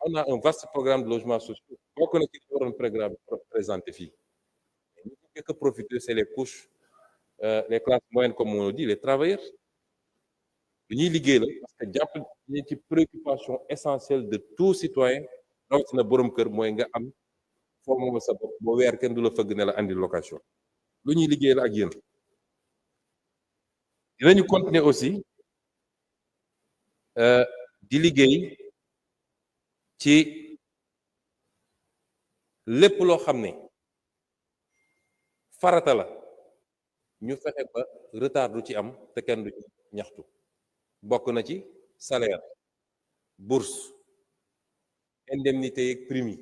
on a un vaste programme de logements sociaux bokk na ci li waroon programme présenté fii ñu njëkk a profiter c'est les couches les classes moyennes comme on dit les travailleurs li ñuy liggéey la parce que jàpp ni ci préoccupation essentielle de tout citoyen rawatina borom kër mooy nga am foo moom sa bopp boo weer kenn du la fëgg ne la andi location lu ñuy liggéey la ak yéen dinañu continuer aussi di liggéey ci lépp loo xam ne farata la ñu fexe ba retard du ci am te kenn du ci ñaxtu bokk na ci salaire bourse indemnité yeeg prime yi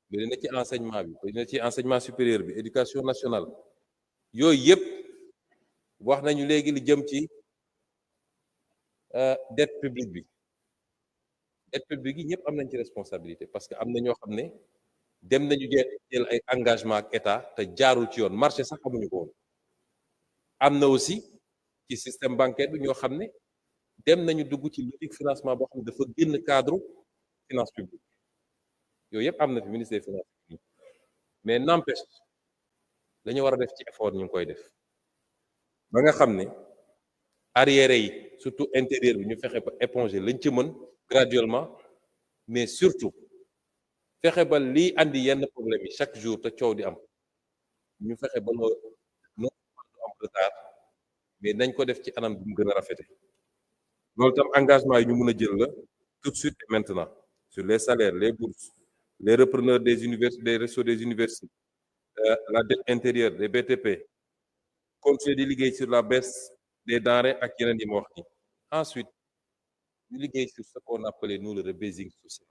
bëri na ci enseignement bi bëri na ci enseignement supérieur bi éducation nationale yooyu yëpp wax nañu léegi li jëm ci dette publique bi dette publique yi ñëpp am nañ ci responsabilité parce que am na ñoo xam ne dem nañu jël ay engagement ak état te jaarul ci yoon marché sax xamuñu ko woon am na aussi ci système bancaire bi ñoo xam ne dem nañu dugg ci logique financement boo xam ne dafa génn cadre finance publique yooyu yëpp am na fi ministère des finances publiques mais n'empêche dañu war a def ci effort ñu ngi koy def ba nga xam ne arriéré yi surtout intérieur bi ñu fexe ba éponger lañ ci mën graduellement mais surtout fexe ba lii andi yenn problème yi chaque jour te coow di am ñu fexe ba loolu non am retard mais nañ ko def ci anam bi mu gën a rafete loolu tam engagement yi ñu mën a jël la tout de suite et maintenant sur les salaires les bourses les repreneurs des universités des restos des universités la dette intérieure des BTP continuer di liggéey sur la baisse des denrées ak yeneen yi ma wax ni ensuite ñu liggéey sur ce qu'on appelait nous le rebasing social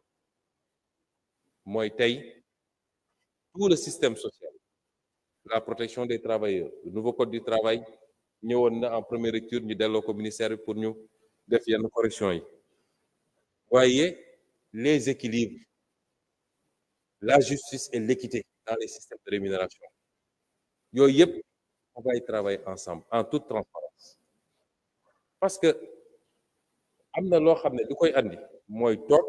mooy tey tout le système social la protection des travailleurs le nouveau code du travail ñëwoon na en première lecture ñu delloo ko ministère bi pour ñu def yenn correction yi waaye les équilibres la justice et l'équité dans les systèmes de rémunération yooyu yëpp on va y travailler ensemble en toute transparence parce que am na loo xam ne lu koy andi mooy toog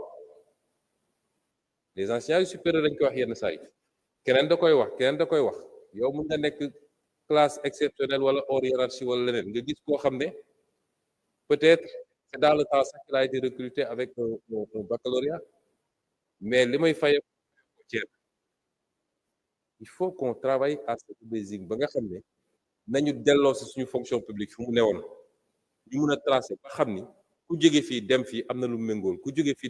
les enseignants supérieurs dañ koy wax yenn saa yi keneen da koy wax yow mun nga nekk classe exceptionnelle wala hors hiérarchie wala leneen nga gis koo xam ne peut-être c'est dans le temps sax qu'il a été recruté avec un baccalauréat mais li may faye ceeb il faut qu'on travaille à ce basic ba nga xam ne nañu delloo si suñu fonction publique fu mu newoon ñu mun a tracer ba xam ni ku jóge fii dem fii am na lu méngool ku jóge fii